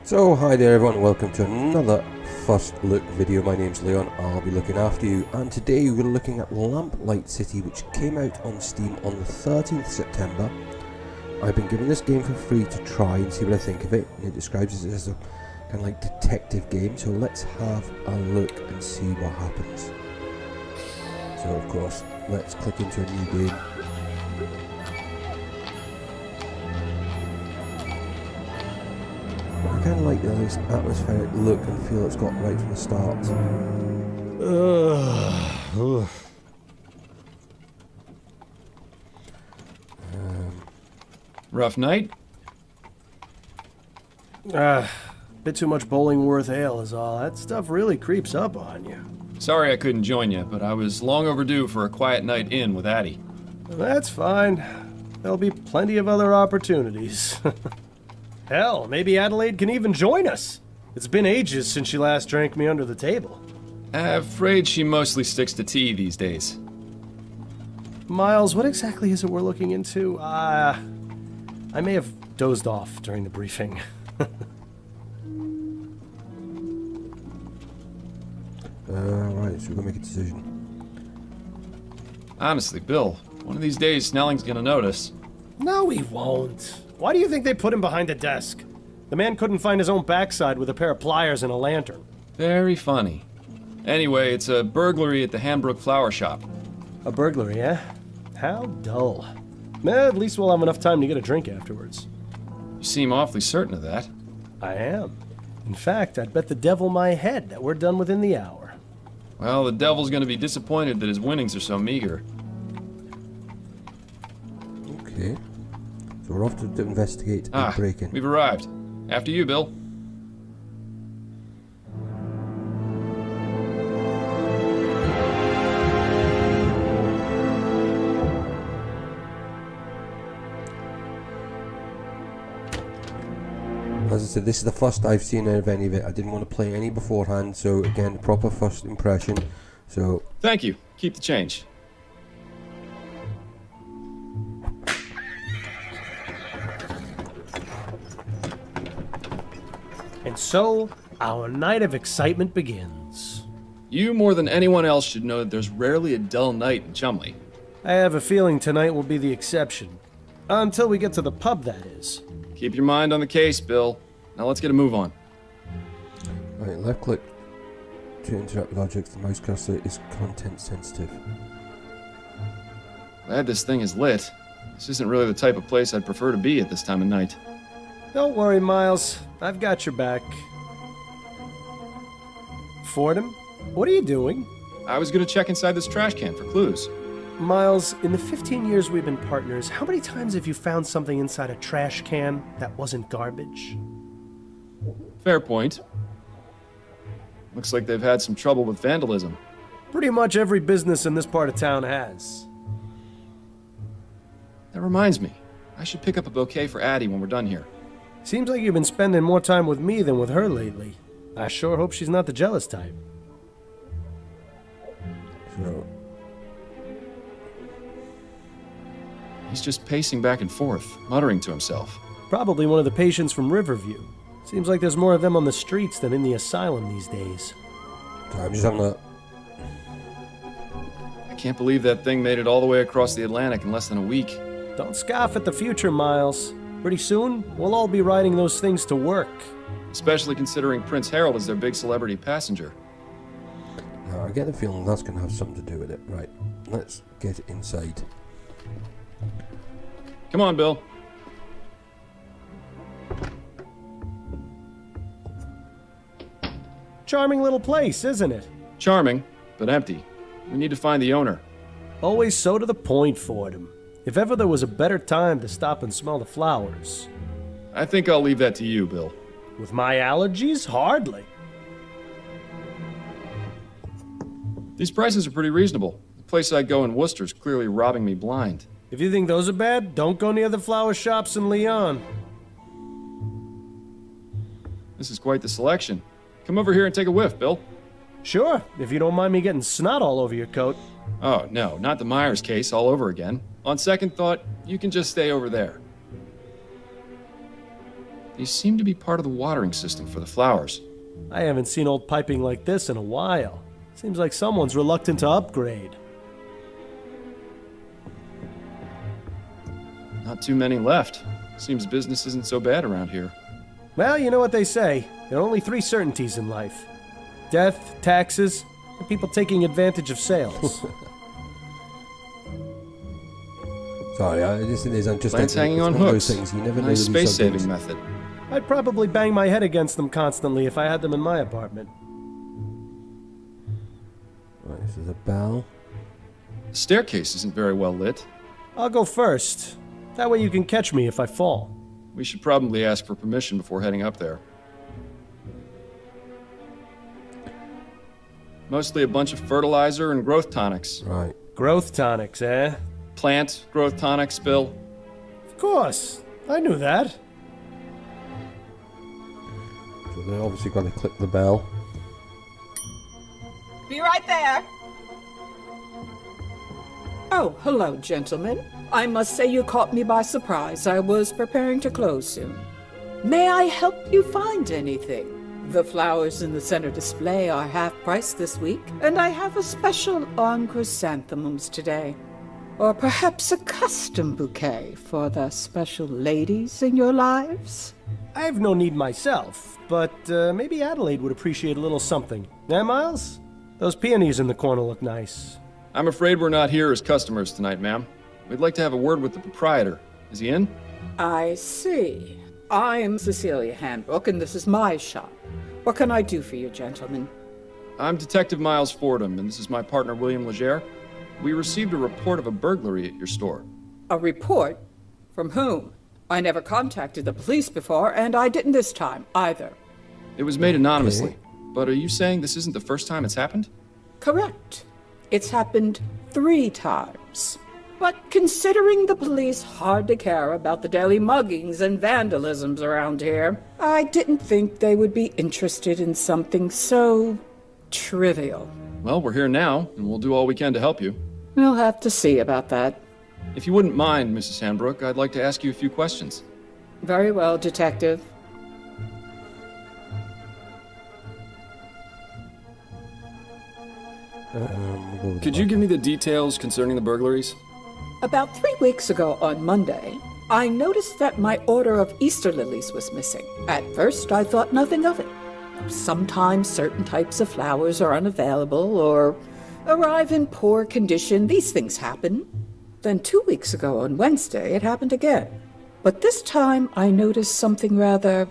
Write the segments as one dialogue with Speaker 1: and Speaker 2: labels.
Speaker 1: So hi there everyone, welcome to another first look video. My name's Leon, I'll be looking after you, and today we're looking at Lamplight City, which came out on Steam on the 13th September. I've been given this game for free to try and see what I think of it, and it describes it as a kind of like detective game, so let's have a look and see what happens. So of course, let's click into a new game. I kind of like this atmospheric look and feel it's got right from the start.
Speaker 2: Rough night?
Speaker 3: Bit too much Bollingworth ale is all. That stuff really creeps up on you.
Speaker 2: Sorry I couldn't join you, but I was long overdue for a quiet night in with Addie.
Speaker 3: That's fine. There'll be plenty of other opportunities. Hell, maybe Adelaide can even join us. It's been ages since she last drank me under the table.
Speaker 2: Afraid she mostly sticks to tea these days.
Speaker 3: Miles, what exactly is it we're looking into? I may have dozed off during the briefing.
Speaker 1: Right, so we're gonna make a decision.
Speaker 2: Honestly, Bill, one of these days Snelling's gonna notice.
Speaker 3: No, he won't. Why do you think they put him behind a desk? The man couldn't find his own backside with a pair of pliers and a lantern.
Speaker 2: Very funny. Anyway, it's a burglary at the Hanbrook Flower Shop.
Speaker 3: A burglary, eh? How dull. At least we'll have enough time to get a drink afterwards.
Speaker 2: You seem awfully certain of that.
Speaker 3: I am. In fact, I'd bet the devil my head that we're done within the hour.
Speaker 2: Well, the devil's gonna be disappointed that his winnings are so meager.
Speaker 1: Okay. So we're off to investigate and break in.
Speaker 2: We've arrived. After you, Bill.
Speaker 1: As I said, this is the first I've seen of any of it. I didn't want to play any beforehand, so again, proper first impression. So
Speaker 2: Thank you. Keep the change.
Speaker 3: And so, our night of excitement begins.
Speaker 2: You more than anyone else should know that there's rarely a dull night in Chumley.
Speaker 3: I have a feeling tonight will be the exception. Until we get to the pub, that is.
Speaker 2: Keep your mind on the case, Bill. Now let's get a move on.
Speaker 1: right, left click to interact with objects. The mouse cursor is content sensitive.
Speaker 2: Glad this thing is lit. This isn't really the type of place I'd prefer to be at this time of night.
Speaker 3: Don't worry, Miles. I've got your back. Fordham, what are you doing?
Speaker 2: I was gonna check inside this trash can for clues.
Speaker 3: Miles, in the 15 years we've been partners, how many times have you found something inside a trash can that wasn't garbage?
Speaker 2: Fair point. Looks like they've had some trouble with vandalism.
Speaker 3: Pretty much every business in this part of town has.
Speaker 2: That reminds me. I should pick up a bouquet for Addie when we're done here.
Speaker 3: Seems like you've been spending more time with me than with her lately. I sure hope she's not the jealous type.
Speaker 1: So
Speaker 2: He's just pacing back and forth, muttering to himself.
Speaker 3: Probably one of the patients from Riverview. Seems like there's more of them on the streets than in the asylum these days.
Speaker 1: I'm just having a
Speaker 2: I can't believe that thing made it all the way across the Atlantic in less than a week.
Speaker 3: Don't scoff at the future, Miles. Pretty soon, we'll all be riding those things to work.
Speaker 2: Especially considering Prince Harold is their big celebrity passenger.
Speaker 1: I get the feeling that's going to have something to do with it. Right, let's get inside.
Speaker 2: Come on, Bill.
Speaker 3: Charming little place, isn't it?
Speaker 2: Charming, but empty. We need to find the owner.
Speaker 3: Always so to the point, Fordham. If ever there was a better time to stop and smell the flowers.
Speaker 2: I think I'll leave that to you, Bill.
Speaker 3: With my allergies? Hardly.
Speaker 2: These prices are pretty reasonable. The place I go in Worcester's clearly robbing me blind.
Speaker 3: If you think those are bad, don't go near the flower shops in Leon.
Speaker 2: This is quite the selection. Come over here and take a whiff, Bill.
Speaker 3: Sure, if you don't mind me getting snot all over your coat.
Speaker 2: Oh, no, not the Myers case all over again. On second thought, you can just stay over there. These seem to be part of the watering system for the flowers.
Speaker 3: I haven't seen old piping like this in a while. Seems like someone's reluctant to upgrade.
Speaker 2: Not too many left. Seems business isn't so bad around here.
Speaker 3: Well, you know what they say. There are only 3 certainties in life. Death, taxes, and people taking advantage of sales.
Speaker 1: Sorry, this is I'm just
Speaker 2: Plants hanging on
Speaker 1: one of
Speaker 2: hooks.
Speaker 1: those things you never know
Speaker 2: Nice
Speaker 1: with these
Speaker 2: space-saving
Speaker 1: subjects.
Speaker 2: method.
Speaker 3: I'd probably bang my head against them constantly if I had them in my apartment.
Speaker 1: Right, this is a bell.
Speaker 2: The staircase isn't very well lit.
Speaker 3: I'll go first. That way you can catch me if I fall.
Speaker 2: We should probably ask for permission before heading up there. Mostly a bunch of fertilizer and growth tonics.
Speaker 1: Right.
Speaker 3: Growth tonics, eh?
Speaker 2: Plant growth tonics, Bill.
Speaker 3: Of course. I knew that.
Speaker 1: So they're obviously going to click the bell.
Speaker 4: Be right there. Oh, hello, gentlemen. I must say you caught me by surprise. I was preparing to close soon. May I help you find anything? The flowers in the center display are half price this week, and I have a special on chrysanthemums today. Or perhaps a custom bouquet for the special ladies in your lives?
Speaker 3: I have no need myself, but maybe Adelaide would appreciate a little something. Eh, Miles? Those peonies in the corner look nice.
Speaker 2: I'm afraid we're not here as customers tonight, ma'am. We'd like to have a word with the proprietor. Is he in?
Speaker 4: I see. I'm Cecilia Handbook, and this is my shop. What can I do for you, gentlemen?
Speaker 2: I'm Detective Miles Fordham, and this is my partner, William Legere. We received a report of a burglary at your store.
Speaker 4: A report? From whom? I never contacted the police before, and I didn't this time, either.
Speaker 2: It was made anonymously.
Speaker 1: Okay.
Speaker 2: But are you saying this isn't the first time it's happened?
Speaker 4: Correct. It's happened 3 times. But considering the police hardly care about the daily muggings and vandalisms around here, I didn't think they would be interested in something so trivial.
Speaker 2: Well, we're here now, and we'll do all we can to help you.
Speaker 4: We'll have to see about that.
Speaker 2: If you wouldn't mind, Mrs. Handbrook, I'd like to ask you a few questions.
Speaker 4: Very well, Detective.
Speaker 1: We'll go with
Speaker 2: Could
Speaker 1: the
Speaker 2: you
Speaker 1: back.
Speaker 2: give me the details concerning the burglaries?
Speaker 4: About 3 weeks ago on Monday, I noticed that my order of Easter lilies was missing. At first, I thought nothing of it. Sometimes certain types of flowers are unavailable or arrive in poor condition. These things happen. Then 2 weeks ago on Wednesday, it happened again. But this time, I noticed something rather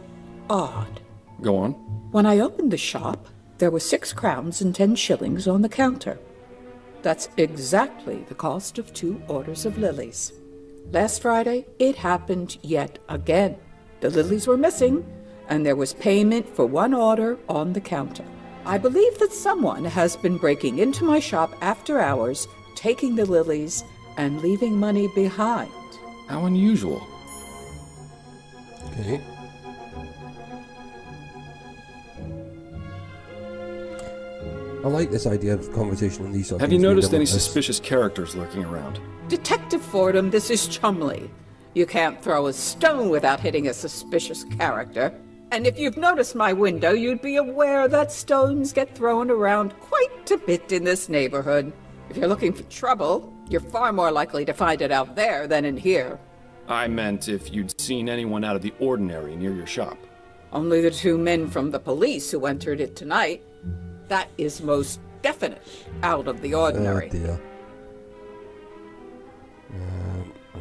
Speaker 4: odd.
Speaker 2: Go on.
Speaker 4: When I opened the shop, there were 6 crowns and 10 shillings on the counter. That's exactly the cost of 2 orders of lilies. Last Friday, it happened yet again. The lilies were missing, and there was payment for 1 order on the counter. I believe that someone has been breaking into my shop after hours, taking the lilies, and leaving money behind.
Speaker 2: How unusual.
Speaker 1: Okay. I like this idea of conversation on these sort of
Speaker 2: Have you
Speaker 1: things being
Speaker 2: noticed
Speaker 1: done
Speaker 2: any
Speaker 1: like this.
Speaker 2: suspicious characters lurking around?
Speaker 4: Detective Fordham, this is Chumley. You can't throw a stone without hitting a suspicious character. And if you've noticed my window, you'd be aware that stones get thrown around quite a bit in this neighborhood. If you're looking for trouble, you're far more likely to find it out there than in here.
Speaker 2: I meant if you'd seen anyone out of the ordinary near your shop.
Speaker 4: Only the 2 men from the police who entered it tonight. That is most definitely out of the ordinary.
Speaker 1: Oh dear.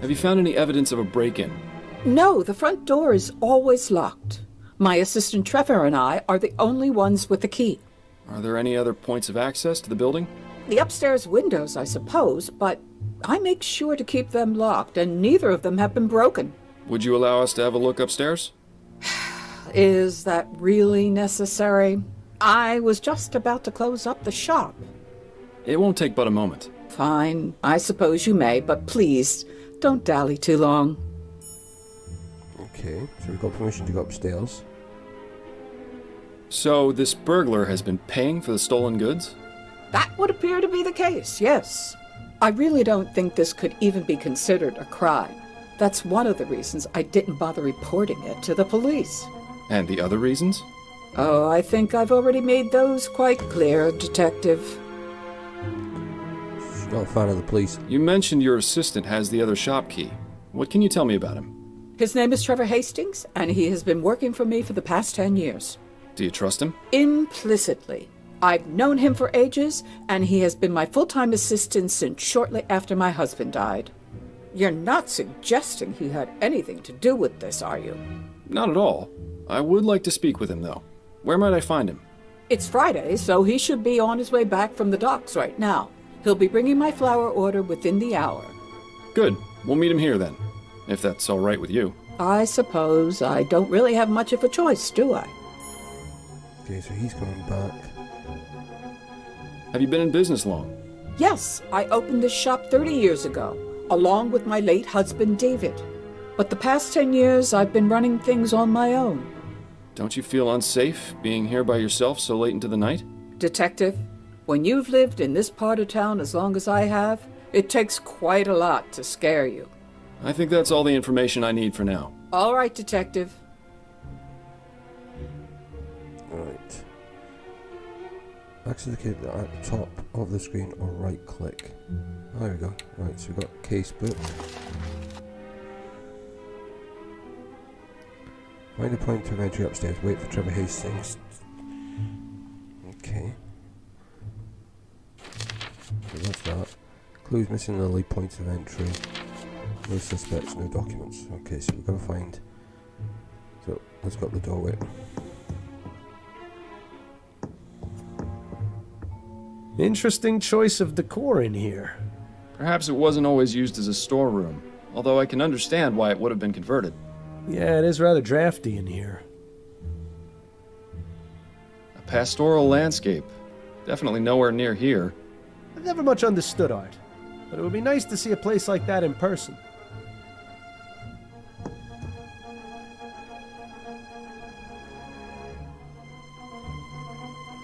Speaker 2: Have you found any evidence of a break-in?
Speaker 4: No, the front door is always locked. My assistant Trevor and I are the only ones with the key.
Speaker 2: Are there any other points of access to the building?
Speaker 4: The upstairs windows, I suppose, but I make sure to keep them locked, and neither of them have been broken.
Speaker 2: Would you allow us to have a look upstairs?
Speaker 4: Is that really necessary? I was just about to close up the shop.
Speaker 2: It won't take but a moment.
Speaker 4: Fine, I suppose you may, but please, don't dally too long.
Speaker 1: Okay, so we've got permission to go upstairs.
Speaker 2: So this burglar has been paying for the stolen goods?
Speaker 4: That would appear to be the case, yes. I really don't think this could even be considered a crime. That's one of the reasons I didn't bother reporting it to the police.
Speaker 2: And the other reasons?
Speaker 4: Oh, I think I've already made those quite clear, Detective.
Speaker 1: She's not a fan of the police.
Speaker 2: You mentioned your assistant has the other shop key. What can you tell me about him?
Speaker 4: His name is Trevor Hastings, and he has been working for me for the past 10 years.
Speaker 2: Do you trust him?
Speaker 4: Implicitly. I've known him for ages, and he has been my full-time assistant since shortly after my husband died. You're not suggesting he had anything to do with this, are you?
Speaker 2: Not at all. I would like to speak with him, though. Where might I find him?
Speaker 4: It's Friday, so he should be on his way back from the docks right now. He'll be bringing my flower order within the hour.
Speaker 2: Good. We'll meet him here, then. If that's all right with you.
Speaker 4: I suppose I don't really have much of a choice, do I?
Speaker 1: Okay, so he's coming back.
Speaker 2: Have you been in business long?
Speaker 4: Yes, I opened this shop 30 years ago, along with my late husband, David. But the past 10 years, I've been running things on my own.
Speaker 2: Don't you feel unsafe being here by yourself so late into the night?
Speaker 4: Detective, when you've lived in this part of town as long as I have, it takes quite a lot to scare you.
Speaker 2: I think that's all the information I need for now.
Speaker 4: All right, Detective.
Speaker 1: Right. Access the key at the top of the screen or right click. There we go. Right, so we've got casebook. Find a point of entry upstairs. Wait for Trevor Hastings. Okay. So that's that. Clues missing Lily, points of entry. No suspects, no documents. Okay, so we've got to find. So let's go up the doorway.
Speaker 3: Interesting choice of decor in here.
Speaker 2: Perhaps it wasn't always used as a storeroom, although I can understand why it would have been converted.
Speaker 3: Yeah, it is rather drafty in here.
Speaker 2: A pastoral landscape. Definitely nowhere near here.
Speaker 3: I've never much understood art, but it would be nice to see a place like that in person.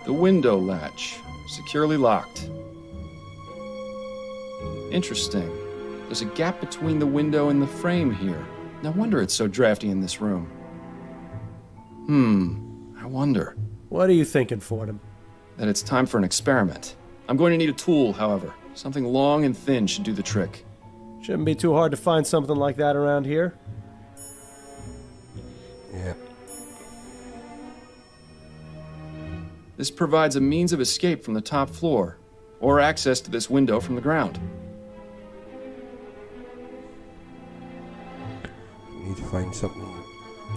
Speaker 2: The window latch. Securely locked. Interesting. There's a gap between the window and the frame here. No wonder it's so drafty in this room. I wonder.
Speaker 3: What are you thinking, Fordham?
Speaker 2: That it's time for an experiment. I'm going to need a tool, however. Something long and thin should do the trick.
Speaker 3: Shouldn't be too hard to find something like that around here.
Speaker 1: Yeah.
Speaker 2: This provides a means of escape from the top floor, or access to this window from the ground.
Speaker 1: Need to find something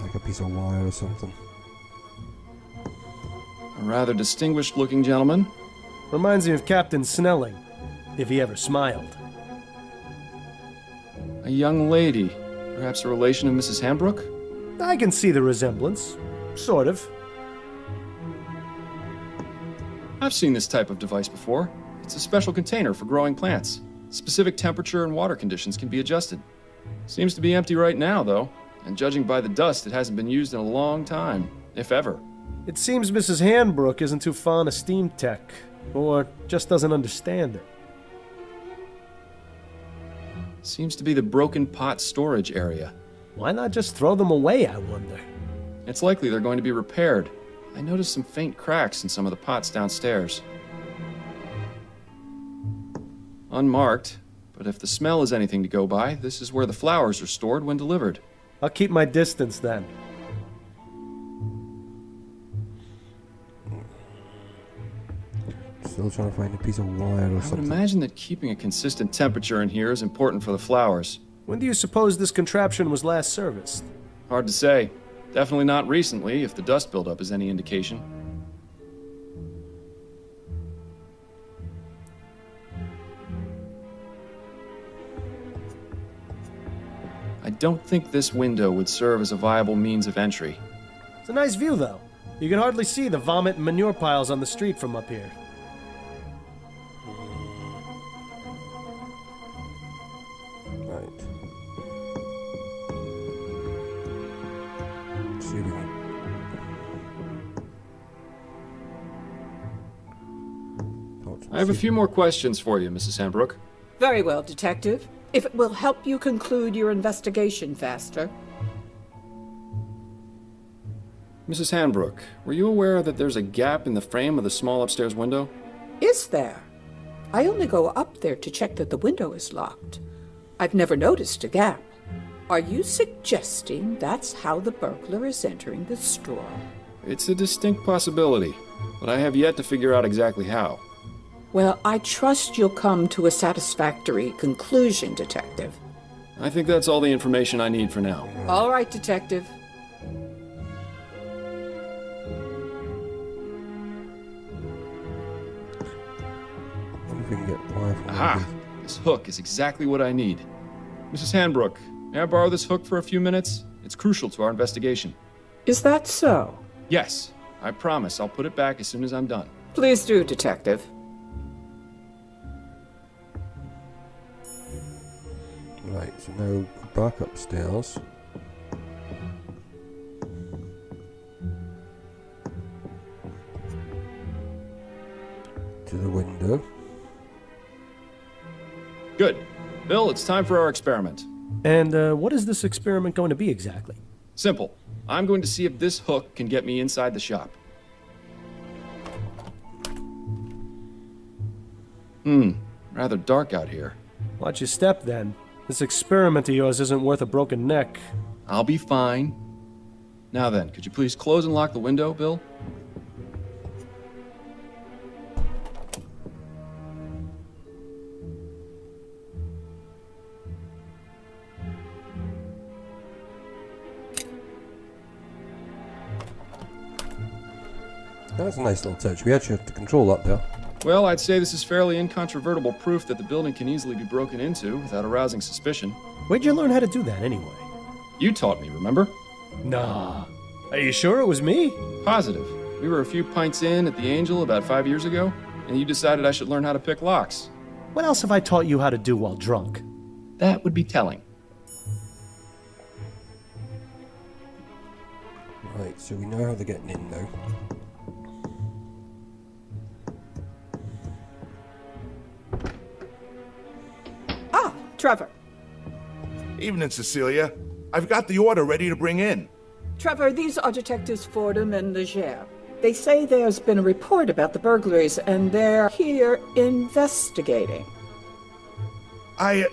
Speaker 1: like a piece of wire or something.
Speaker 2: A rather distinguished looking gentleman.
Speaker 3: Reminds me of Captain Snelling, if he ever smiled.
Speaker 2: A young lady, perhaps a relation of Mrs. Hambrook?
Speaker 3: I can see the resemblance. Sort of.
Speaker 2: I've seen this type of device before. It's a special container for growing plants. Specific temperature and water conditions can be adjusted. Seems to be empty right now, though, and judging by the dust, it hasn't been used in a long time, if ever.
Speaker 3: It seems Mrs. Hambrook isn't too fond of steam tech, or just doesn't understand it.
Speaker 2: Seems to be the broken pot storage area.
Speaker 3: Why not just throw them away, I wonder?
Speaker 2: It's likely they're going to be repaired. I noticed some faint cracks in some of the pots downstairs. Unmarked, but if the smell is anything to go by, this is where the flowers are stored when delivered.
Speaker 3: I'll keep my distance then.
Speaker 1: Still trying to find a piece of wire or
Speaker 2: I would
Speaker 1: something.
Speaker 2: imagine that keeping a consistent temperature in here is important for the flowers.
Speaker 3: When do you suppose this contraption was last serviced?
Speaker 2: Hard to say. Definitely not recently, if the dust buildup is any indication. I don't think this window would serve as a viable means of entry.
Speaker 3: It's a nice view, though. You can hardly see the vomit and manure piles on the street from up here.
Speaker 1: Right. Let's see if we can.
Speaker 2: I have a few more questions for you, Mrs. Hambrook.
Speaker 4: Very well, Detective. if it will help you conclude your investigation faster.
Speaker 2: Mrs. Hanbrook, were you aware that there's a gap in the frame of the small upstairs window?
Speaker 4: Is there? I only go up there to check that the window is locked. I've never noticed a gap. Are you suggesting that's how the burglar is entering the store?
Speaker 2: It's a distinct possibility, but I have yet to figure out exactly how.
Speaker 4: Well, I trust you'll come to a satisfactory conclusion, Detective.
Speaker 2: I think that's all the information I need for now.
Speaker 4: All right, Detective.
Speaker 1: I wonder if we can get wire from
Speaker 2: Aha! This hook is exactly what I need. Mrs. Hanbrook, may I borrow this hook for a few minutes? It's crucial to our investigation.
Speaker 4: Is that so?
Speaker 2: Yes, I promise I'll put it back as soon as I'm done.
Speaker 4: Please do, Detective.
Speaker 1: Right, so now go back upstairs. To the window.
Speaker 2: Good. Bill, it's time for our experiment.
Speaker 3: And what is this experiment going to be exactly?
Speaker 2: Simple. I'm going to see if this hook can get me inside the shop. Rather dark out here.
Speaker 3: Watch your step then. This experiment of yours isn't worth a broken neck.
Speaker 2: I'll be fine. Now then, could you please close and lock the window, Bill?
Speaker 1: That's a nice little touch. We actually have to control that there.
Speaker 2: Well, I'd say this is fairly incontrovertible proof that the building can easily be broken into without arousing suspicion.
Speaker 3: Where'd you learn how to do that anyway?
Speaker 2: You taught me, remember?
Speaker 3: Nah. Are you sure it was me?
Speaker 2: Positive. We were a few pints in at the Angel about 5 years ago, and you decided I should learn how to pick locks.
Speaker 3: What else have I taught you how to do while drunk?
Speaker 2: That would be telling.
Speaker 1: Right, so we know how they're getting in now.
Speaker 4: Ah, Trevor.
Speaker 5: Evening, Cecilia. I've got the order ready to bring in.
Speaker 4: Trevor, these are Detectives Fordham and Leger. They say there's been a report about the burglaries, and they're here investigating.
Speaker 5: I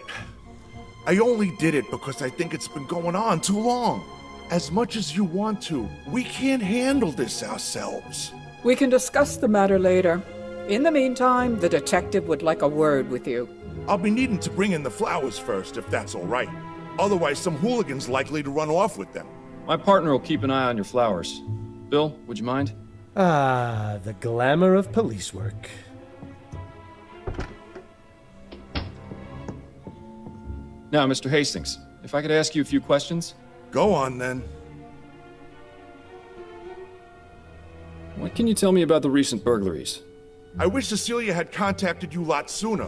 Speaker 5: only did it because I think it's been going on too long. As much as you want to, we can't handle this ourselves.
Speaker 4: We can discuss the matter later. In the meantime, the detective would like a word with you.
Speaker 5: I'll be needing to bring in the flowers first, if that's all right. Otherwise, some hooligan's likely to run off with them.
Speaker 2: My partner will keep an eye on your flowers. Bill, would you mind?
Speaker 3: Ah, the glamour of police work.
Speaker 2: Now, Mr. Hastings, if I could ask you a few questions.
Speaker 5: Go on, then.
Speaker 2: What can you tell me about the recent burglaries?
Speaker 5: I wish Cecilia had contacted you a lot sooner.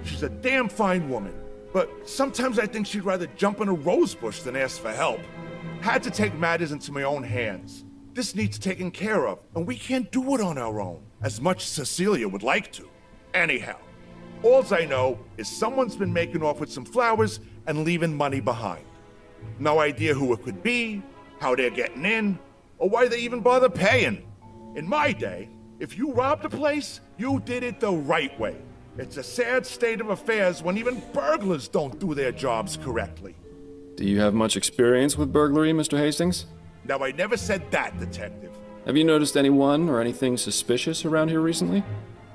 Speaker 5: She's a damn fine woman. But sometimes I think she'd rather jump in a rose bush than ask for help. Had to take matters into my own hands. This needs taken care of, and we can't do it on our own, as much as Cecilia would like to. Anyhow, alls I know is someone's been making off with some flowers and leaving money behind. No idea who it could be, how they're getting in, or why they even bother paying. In my day, if you robbed a place, you did it the right way. It's a sad state of affairs when even burglars don't do their jobs correctly.
Speaker 2: Do you have much experience with burglary, Mr. Hastings?
Speaker 5: Now, I never said that, Detective.
Speaker 2: Have you noticed anyone or anything suspicious around here recently?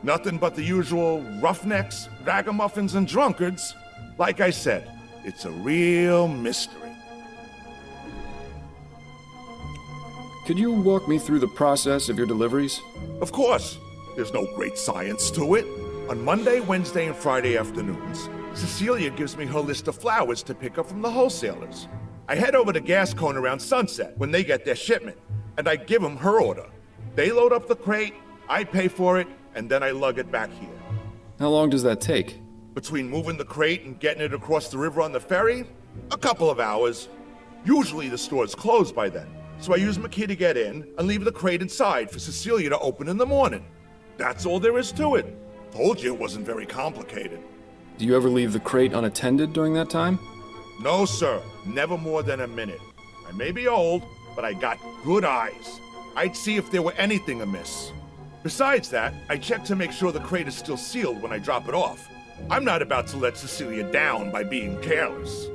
Speaker 5: Nothing but the usual roughnecks, ragamuffins, and drunkards. Like I said, it's a real mystery.
Speaker 2: Could you walk me through the process of your deliveries?
Speaker 5: Of course, there's no great science to it. On Monday, Wednesday, and Friday afternoons, Cecilia gives me her list of flowers to pick up from the wholesalers. I head over to Gascon around sunset when they get their shipment, and I give them her order. They load up the crate, I pay for it, and then I lug it back here.
Speaker 2: How long does that take?
Speaker 5: Between moving the crate and getting it across the river on the ferry, a couple of hours. Usually the store's closed by then, so I use my key to get in and leave the crate inside for Cecilia to open in the morning. That's all there is to it. Told you it wasn't very complicated.
Speaker 2: Do you ever leave the crate unattended during that time?
Speaker 5: No, sir. Never more than a minute. I may be old, but I got good eyes. I'd see if there were anything amiss. Besides that, I check to make sure the crate is still sealed when I drop it off. I'm not about to let Cecilia down by being careless.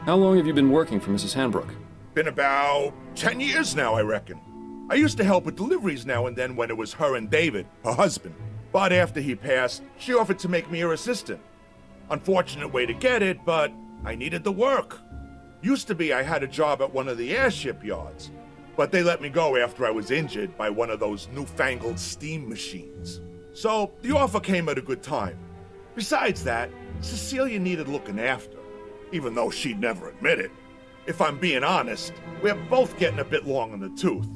Speaker 2: How long have you been working for Mrs. Hanbrook?
Speaker 5: Been about 10 years now, I reckon. I used to help with deliveries now and then when it was her and David, her husband. But after he passed, she offered to make me her assistant. Unfortunate way to get it, but I needed the work. Used to be I had a job at one of the airship yards, but they let me go after I was injured by one of those newfangled steam machines. So the offer came at a good time. Besides that, Cecilia needed looking after, even though she'd never admit it. If I'm being honest, we're both getting a bit long in the tooth.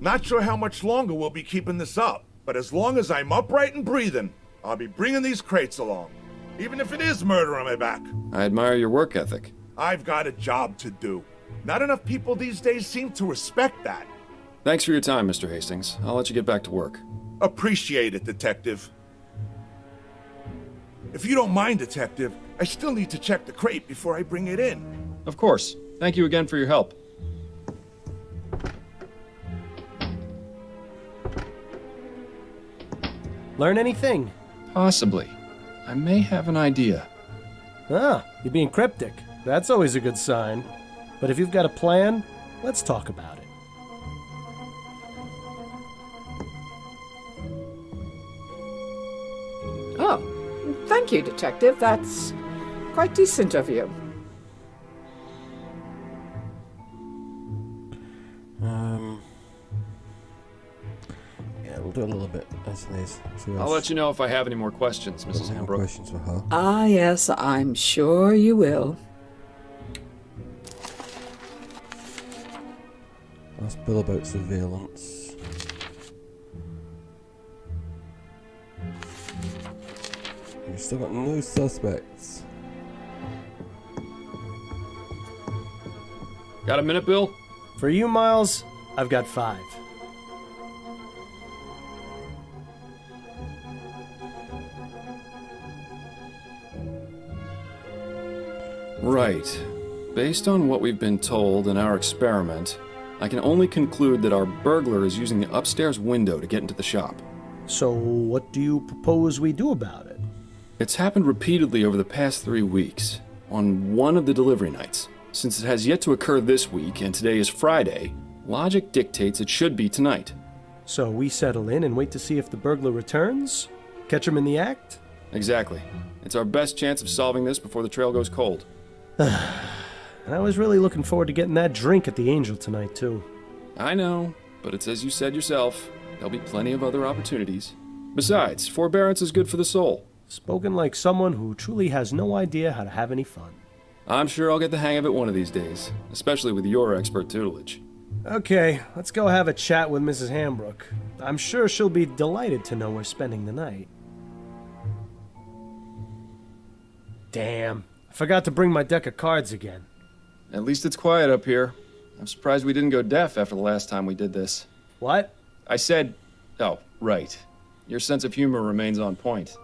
Speaker 5: Not sure how much longer we'll be keeping this up, but as long as I'm upright and breathing, I'll be bringing these crates along, even if it is murder on my back.
Speaker 2: I admire your work ethic.
Speaker 5: I've got a job to do. Not enough people these days seem to respect that.
Speaker 2: Thanks for your time, Mr. Hastings. I'll let you get back to work.
Speaker 5: Appreciate it, Detective. If you don't mind, Detective, I still need to check the crate before I bring it in.
Speaker 2: Of course. Thank you again for your help.
Speaker 3: Learn anything?
Speaker 2: Possibly. I may have an idea.
Speaker 3: Ah, you're being cryptic. That's always a good sign. But if you've got a plan, let's talk about it.
Speaker 4: Oh, thank you, Detective. That's quite decent of you.
Speaker 1: Yeah, we'll do a little bit as this.
Speaker 2: I'll let you know if I have any more questions, Mrs.
Speaker 1: More
Speaker 2: Hanbrook.
Speaker 1: questions for her.
Speaker 4: Ah, yes, I'm sure you will.
Speaker 1: Ask Bill about surveillance. We've still got no suspects.
Speaker 2: Got a minute, Bill?
Speaker 3: For you, Miles, I've got 5.
Speaker 2: Right. Based on what we've been told in our experiment, I can only conclude that our burglar is using the upstairs window to get into the shop.
Speaker 3: So, what do you propose we do about it?
Speaker 2: It's happened repeatedly over the past 3 weeks, on one of the delivery nights. Since it has yet to occur this week, and today is Friday, logic dictates it should be tonight.
Speaker 3: So we settle in and wait to see if the burglar returns? Catch him in the act?
Speaker 2: Exactly. It's our best chance of solving this before the trail goes cold.
Speaker 3: And I was really looking forward to getting that drink at the Angel tonight, too.
Speaker 2: I know, but it's as you said yourself, there'll be plenty of other opportunities. Besides, forbearance is good for the soul.
Speaker 3: Spoken like someone who truly has no idea how to have any fun.
Speaker 2: I'm sure I'll get the hang of it one of these days, especially with your expert tutelage.
Speaker 3: Okay, let's go have a chat with Mrs. Hanbrook. I'm sure she'll be delighted to know we're spending the night. Damn, I forgot to bring my deck of cards again.
Speaker 2: At least it's quiet up here. I'm surprised we didn't go deaf after the last time we did this.
Speaker 3: What?
Speaker 2: I said... Oh, right. Your sense of humor remains on point.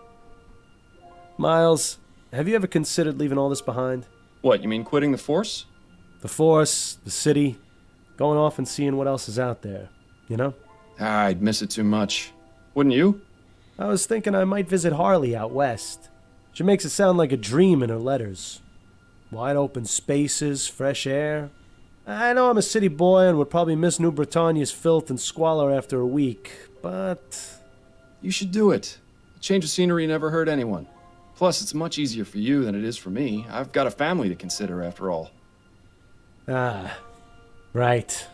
Speaker 3: Miles, have you ever considered leaving all this behind?
Speaker 2: What, you mean quitting the force?
Speaker 3: The Force, the city, going off and seeing what else is out there, you know?
Speaker 2: I'd miss it too much. Wouldn't you?
Speaker 3: I was thinking I might visit Harley out west. She makes it sound like a dream in her letters. Wide open spaces, fresh air. I know I'm a city boy and would probably miss New Britannia's filth and squalor after a week, but...
Speaker 2: You should do it. A change of scenery never hurt anyone. Plus, it's much easier for you than it is for me. I've got a family to consider, after all.
Speaker 3: Ah, right.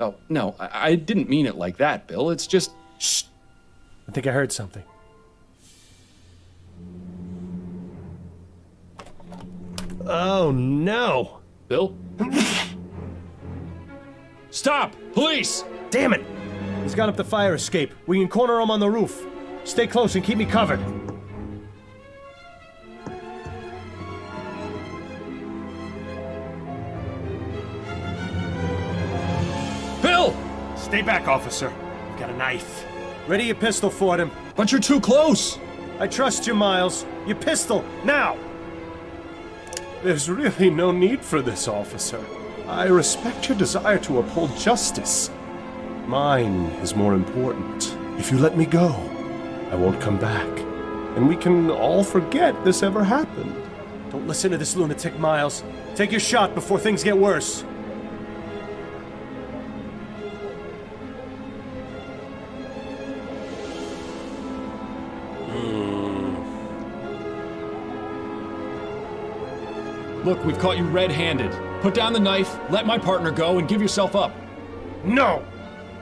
Speaker 2: Oh, no, I didn't mean it like that, Bill. It's just... Shh!
Speaker 3: I think I heard something. Oh, no!
Speaker 2: Bill? Stop! Police!
Speaker 3: Damn it! He's gone up the fire escape. We can corner him on the roof. Stay close and keep me covered.
Speaker 2: Bill!
Speaker 3: Stay back, officer. I've got a knife. Ready your pistol, Fordham.
Speaker 2: But you're too close!
Speaker 3: I trust you, Miles. Your pistol, now! There's really no need for this, officer. I respect your desire to uphold justice. Mine is more important. If you let me go, I won't come back. And we can all forget this ever happened. Don't listen to this lunatic, Miles. Take your shot before things get worse.
Speaker 2: Look, we've caught you red-handed. Put down the knife, let my partner go, and give yourself up.
Speaker 3: No!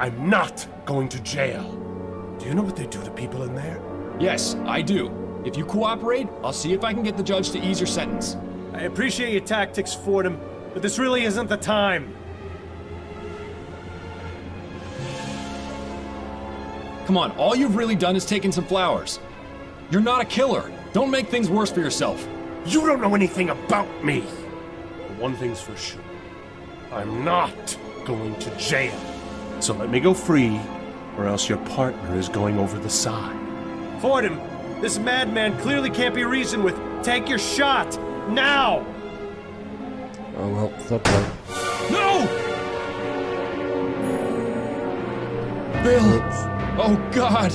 Speaker 3: I'm not going to jail. Do you know what they do to people in there?
Speaker 2: Yes, I do. If you cooperate, I'll see if I can get the judge to ease your sentence.
Speaker 3: I appreciate your tactics, Fordham, but this really isn't the time.
Speaker 2: Come on, all you've really done is taken some flowers. You're not a killer. Don't make things worse for yourself.
Speaker 3: You don't know anything about me. But one thing's for sure. I'm not going to jail. So let me go free, or else your partner is going over the side. Fordham, this madman clearly can't be reasoned with. Take your shot, now!
Speaker 1: Oh well, third point.
Speaker 2: No! Bill! Oh, God!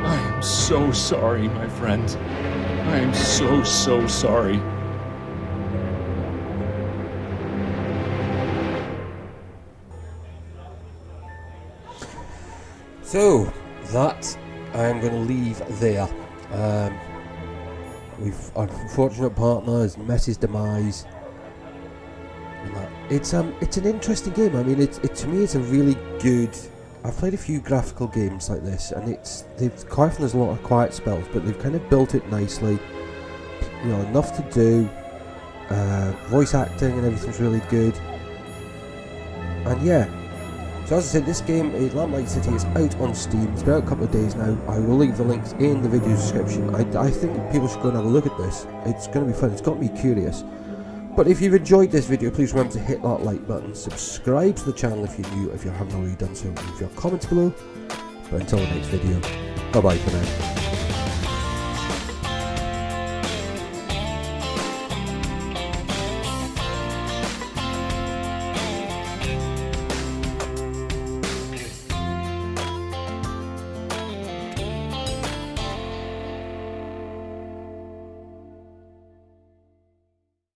Speaker 2: I am so sorry, my friend. I am so sorry.
Speaker 1: So, that I'm going to leave there. We've our unfortunate partner has met his demise. And that. It's an interesting game. I mean, to me it's a really good. I've played a few graphical games like this, and quite often there's a lot of quiet spells, but they've kind of built it nicely. You know, enough to do. Voice acting and everything's really good. And yeah. So as I said, this game, Lamplight City, is out on Steam. It's been out a couple of days now. I will leave the links in the video description. I think people should go and have a look at this. It's going to be fun. It's got me curious. But if you've enjoyed this video, please remember to hit that like button. Subscribe to the channel if you're new, if you haven't already done so. Leave your comments below. But until the next video, bye bye for now.